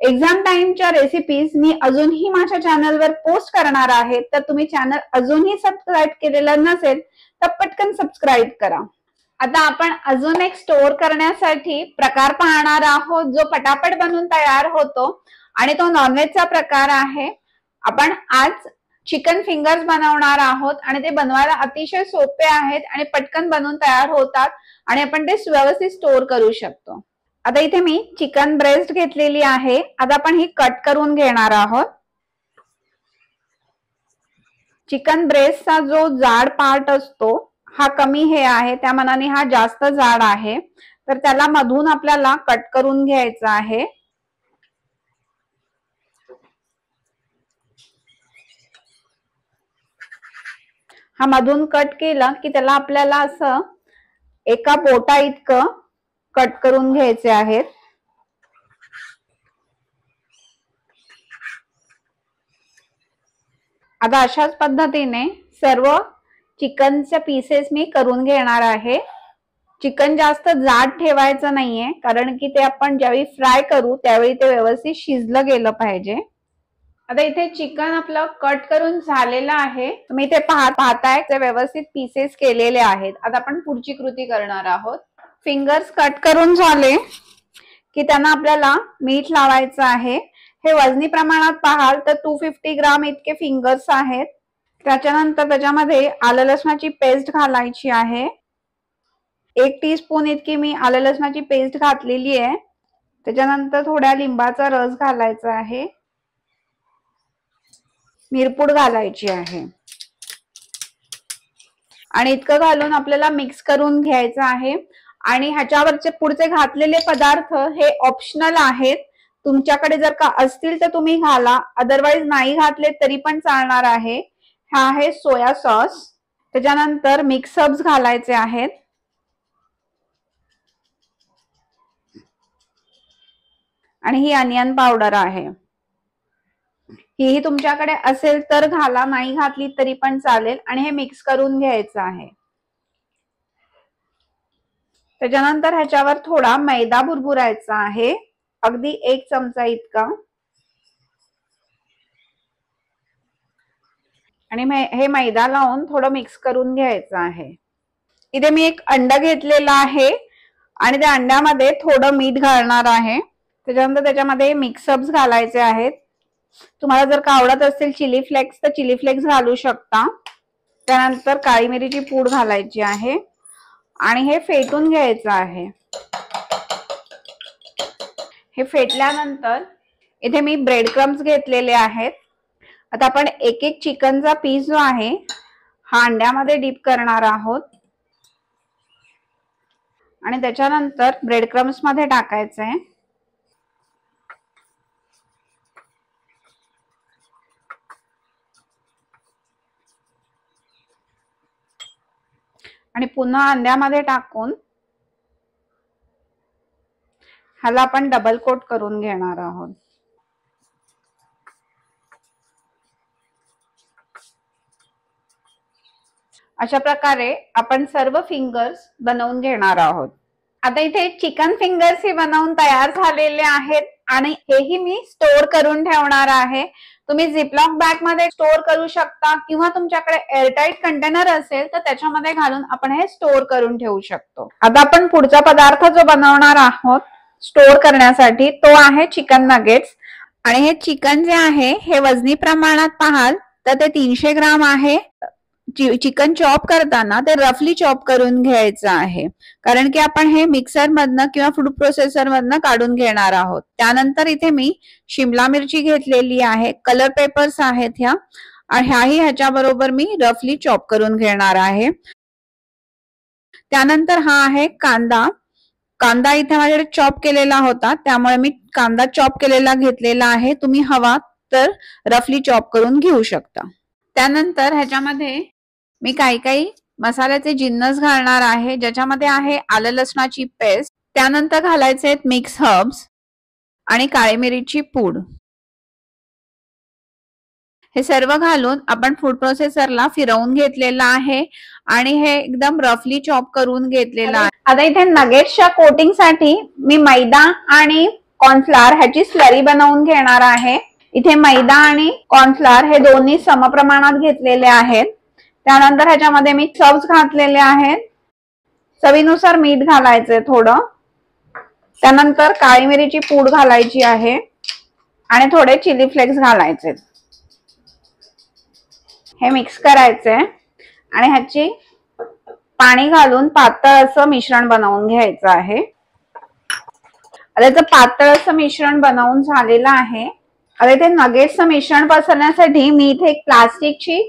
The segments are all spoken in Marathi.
एक्झाम टाइमच्या रेसिपीज मी अजूनही माझ्या चॅनलवर पोस्ट करणार आहे, तर तुम्ही चॅनल अजूनही सबस्क्राईब केलेलं नसेल तर पटकन सबस्क्राईब करा। आता आपण अजून एक स्टोर करण्यासाठी प्रकार पाहणार आहोत जो पटापट बनून तयार होतो आणि तो नॉनव्हेजचा प्रकार आहे। आपण आज चिकन फिंगर्स बनवणार आहोत आणि ते बनवायला अतिशय सोपे आहेत आणि पटकन बनून तयार होतात आणि आपण ते व्यवस्थित स्टोर करू शकतो। आता इथे मी चिकन ब्रेस्ट घेतलेली आहे। आता आपण ही कट करून घेणार आहोत। चिकन ब्रेस्टचा जो जाड पार्ट असतो हा कमी हे आहे, त्या मानाने हा जास्त जाड आहे, तर त्याला मधून आपल्याला कट करून घ्यायचा आहे। हा मधून कट केला की त्याला आपल्याला असं एका बोटा इतकं कट करून घ्यायचे आहेत। आता अशाच पद्धतीने सर्व चिकनचे पीसेस मी करून घेणार आहे। चिकन जास्त जाड ठेवायचं नाहीये, कारण की ते आपण ज्यावेळी फ्राय करू त्यावेळी ते व्यवस्थित शिजलं गेलं पाहिजे। आता इथे चिकन आपलं कट करून झालेलं आहे। तुम्ही ते पाहताय ते व्यवस्थित पीसेस केलेले आहेत। आता आपण पुढची कृती करणार आहोत। फिंगर्स कट करून झाले की त्यांना आपल्याला मीठ लावायचं आहे। हे वजनी प्रमाणात पाहाल तर 250 ग्राम इतके फिंगर्स आहेत। त्याच्यानंतर त्याच्यामध्ये आलं लसणाची पेस्ट घालायची आहे। 1 टीस्पून इतकी मी आलं लसणाची पेस्ट घातलेली आहे। त्याच्यानंतर थोड्या लिंबाचा रस घालायचा आहे। मिरपूड घालायची आहे आणि इतकं घालून आपल्याला मिक्स करून घ्यायचं आहे। आणि ह्याच्यावरचे पुढचे घातलेले पदार्थ हे ऑप्शनल आहेत। तुमच्याकडे जर का असतील तर तुम्ही घाला, अदरवाइज नाही घातले तरी पण चालणार आहे। हा आहे सोया सॉस। त्याच्यानंतर मिक्स हर्ब्स घालायचे आहेत आणि ही अनियन पावडर आहे। ही तुमच्याकडे असेल तर घाला, नाही घातली तरी पण चालेल। आणि हे मिक्स करून घ्यायचं आहे। त्याच्यानंतर ह्याच्यावर थोडा मैदा भुरभुरायचा आहे, अगदी 1 चमचा इतका। आणि हे मैदा लावून थोडं मिक्स करून घ्यायचं आहे। इथे मी एक अंडा घेतलेला आहे आणि त्या अंड्यामध्ये थोडं मीठ घालणार आहे। त्याच्यानंतर त्याच्यामध्ये मिक्स हर्ब्स घालायचे आहेत। तुम्हाला जर का आवडत असेल चिली फ्लेक्स तर चिली फ्लेक्स घालू शकता। त्यानंतर काळी मिरीची पूड घालायची आहे आणि हे फेटून घ्यायचं आहे। हे फेटल्यानंतर इथे मी ब्रेड क्रम्स घेतलेले आहेत। आता आपण एक एक चिकनचा पीस जो आहे हा अंड्यामध्ये डीप करणार आहोत आणि त्याच्यानंतर ब्रेड क्रम्स मध्ये टाकायचे आहे। आणि पुन्हा अंड्यामध्ये टाकून ह्याला आपण डबल कोट करून घेणार आहोत। अशा प्रकारे आपण सर्व फिंगर्स बनवून घेणार आहोत। आता इथे चिकन फिंगर्स ही बनवून तयार झालेले आहेत आणि हेही मी स्टोर करून ठेवणार आहे। तुम्ही झिपलॉक बॅग मध्ये स्टोर करू शकता किंवा तुमच्याकडे एअरटाईट कंटेनर असेल तर त्याच्यामध्ये घालून आपण हे स्टोर करून ठेवू शकतो। आता आपण पुढचा पदार्थ जो बनवणार आहोत स्टोर करण्यासाठी तो आहे चिकन नगेट्स। आणि हे चिकन जे आहे हे वजनी प्रमाणात पाहाल तर ते 300 ग्राम आहे। चिकन चॉप करताना ते रफली चॉप करून घ्यायचं आहे, कारण की आपण हे मिक्सर मधनं किंवा फूड प्रोसेसर मधनं काढून घेणार आहोत। त्यानंतर इथे मी शिमला मिरची घेतलेली आहे, कलर पेपर्स आहेत ह्या, ह्याही ह्याच्या बरोबर मी रफली चॉप करून घेणार आहे। त्यानंतर हा आहे कांदा। कांदा इथे माझ्याकडे चॉप केलेला होता त्यामुळे मी कांदा चॉप केलेला घेतलेला आहे। तुम्ही हवा तर रफली चॉप करून घेऊ शकता। त्यानंतर ह्याच्यामध्ये मी काही मसाल्याचे जिन्नस घालणार आहे, ज्याच्यामध्ये आहे आलं लसणाची पेस्ट, त्यानंतर घालायचे आहेत मिक्स हर्ब्स आणि काळी मिरीची पूड। हे सर्व घालून आपण फूड प्रोसेसरला फिरवून घेतलेला आहे आणि हे एकदम रफली चॉप करून घेतलेला आहे। आता इथे नगेट्सच्या कोटिंग साठी मी मैदा आणि कॉर्नफ्लॉवर ह्याची स्लरी बनवून घेणार आहे। इथे मैदा आणि कॉर्नफ्लॉवर हे दोन्ही समप्रमाणात घेतलेले आहेत। त्यानंतर ह्याच्यामध्ये मी चव्स घातलेले आहेत। चवीनुसार मीठ घालायचंय थोडं। त्यानंतर काळी मिरीची पूड घालायची आहे आणि थोडे चिली फ्लेक्स घालायचे। हे मिक्स करायचंय आणि ह्याची पाणी घालून पातळ असं मिश्रण बनवून घ्यायचं आहे। आता याचं पातळ असं मिश्रण बनवून झालेलं आहे। आता इथे नगेट्सचं मिश्रण पसरण्यासाठी मी इथे एक प्लास्टिकची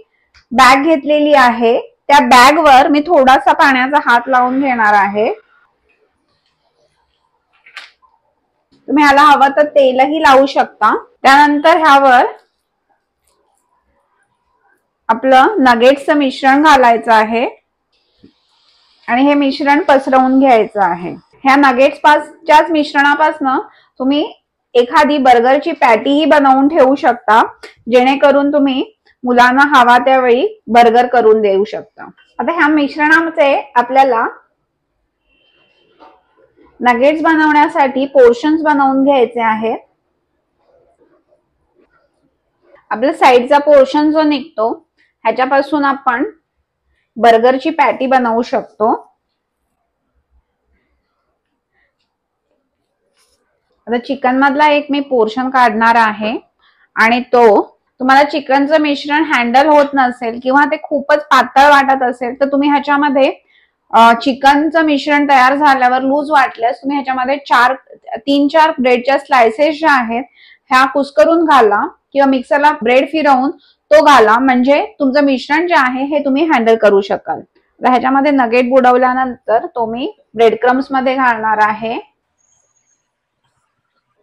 बॅग घेतलेली आहे। त्या बॅग वर मी थोडासा पाण्याचा हात लावून घेणार आहे। तुम्ही ह्याला हवं तर तेलही लावू शकता। त्यानंतर ह्यावर आपलं नगेट्सचं मिश्रण घालायचं आहे आणि हे मिश्रण पसरवून घ्यायचं आहे। ह्या नगेट्सच्याच मिश्रणापासून तुम्ही एखादी बर्गरची पॅटीही बनवून ठेवू शकता, जेणेकरून तुम्ही मुलांना हवा त्यावेळी बर्गर करून देऊ शकता। आता ह्या मिश्रणाचे आपल्याला नगेट्स बनवण्यासाठी पोर्शन्स बनवून घ्यायचे आहेत। आपल्या साईडचा पोर्शन जो निघतो ह्याच्यापासून आपण बर्गरची पॅटी बनवू शकतो। आता चिकन मधला एक मी पोर्शन काढणार आहे आणि तो तुम्हाला चिकनचं मिश्रण हँडल होत नसेल किंवा ते खूपच पातळ वाटत असेल तर तुम्ही ह्याच्यामध्ये चिकनचं मिश्रण तयार झाल्यावर लूज वाटल्यास तुम्ही ह्याच्यामध्ये 3-4 ब्रेडच्या स्लाइसेस ज्या आहेत ह्या कुस्करून घाला किंवा मिक्सरला ब्रेड फिरवून तो घाला, म्हणजे तुमचं मिश्रण जे आहे हे तुम्ही हँडल करू शकाल। ह्याच्यामध्ये नगेट बुडवल्यानंतर तो मी ब्रेड क्रम्स मध्ये घालणार आहे।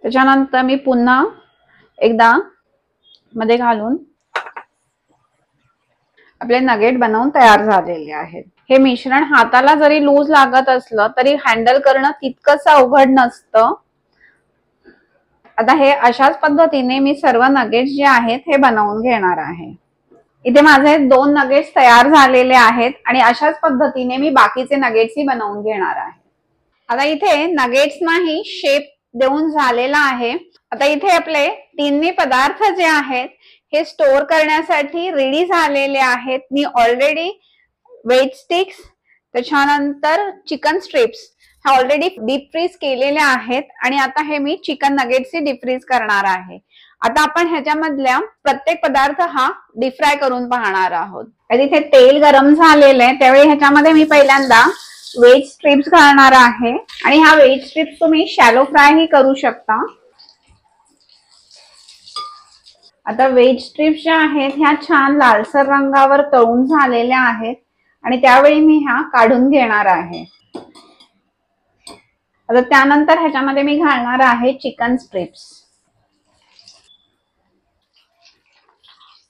त्याच्यानंतर मी पुन्हा एकदा मध्ये घालून आपले नगेट बनवून तयार झालेले आहेत। हे मिश्रण हाताला जरी लूज लागत असलं तरी हँडल करणं तितकंच अवघड नसतं। आता हे अशाच पद्धतीने मी सर्व नगेट्स जे आहेत हे बनवून घेणार आहे। इथे माझे 2 नगेट्स तयार झालेले आहेत आणि अशाच पद्धतीने मी बाकीचे नगेट्सही बनवून घेणार आहे। आता इथे नगेट्सनाही शेप देऊन झालेला आहे। आता इथे आपले तिन्ही पदार्थ जे आहेत हे स्टोअर करण्यासाठी रेडी झालेले आहेत। मी ऑलरेडी वेज स्टिक्स त्याच्यानंतर चिकन स्ट्रिप्स हा ऑलरेडी डीप फ्रीज केलेले आहेत आणि आता हे मी चिकन नगेट्सही डीप फ्रीज करणार आहे। आता आपण ह्याच्यामधल्या प्रत्येक पदार्थ हा डीप फ्राय करून पाहणार आहोत। इथे तेल गरम झालेलं आहे, त्यावेळी ह्याच्यामध्ये मी पहिल्यांदा वेज स्ट्रिप्स घालणार आहे आणि ह्या वेज स्ट्रिप्स तुम्ही शॅलो फ्राय ही करू शकता। आता वेज स्ट्रिप्स ज्या आहेत ह्या छान लालसर रंगावर तळून झालेल्या आहेत आणि त्यावेळी मी ह्या काढून घेणार आहे। आता त्यानंतर ह्याच्यामध्ये मी घालणार आहे चिकन स्ट्रिप्स।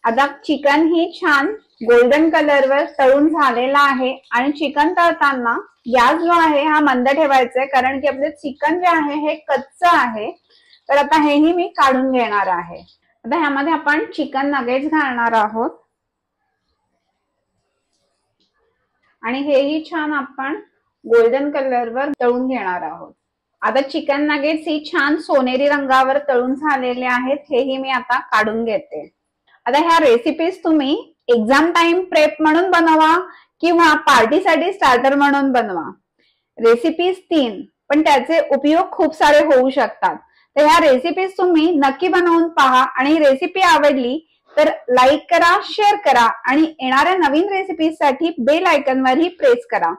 आता चिकन ही छान गोल्डन कलरवर तळून झालेला आहे आणि चिकन तळताना गॅस जो आहे हा मंद ठेवायचा आहे, कारण की आपले चिकन जे आहे हे कच्चं आहे। तर आता हेही मी काढून घेणार आहे। आता ह्यामध्ये आपण चिकन नगेट्स घालणार आहोत आणि हेही छान आपण गोल्डन कलरवर तळून घेणार आहोत। आता चिकन नगेट्स ही छान सोनेरी रंगावर तळून झालेले आहेत, हेही मी आता काढून घेते। आता ह्या रेसिपीज तुम्ही एक्झाम टाइम प्रेप म्हणून बनवा किंवा पार्टीसाठी स्टार्टर म्हणून बनवा। रेसिपीज 3 पण त्याचे उपयोग खूप सारे होऊ शकतात। तर ह्या रेसिपीज तुम्ही नक्की बनवून पहा आणि रेसिपी आवडली तर लाईक करा, शेअर करा आणि येणाऱ्या नवीन रेसिपीज साठी बेल आयकॉनवरही प्रेस करा।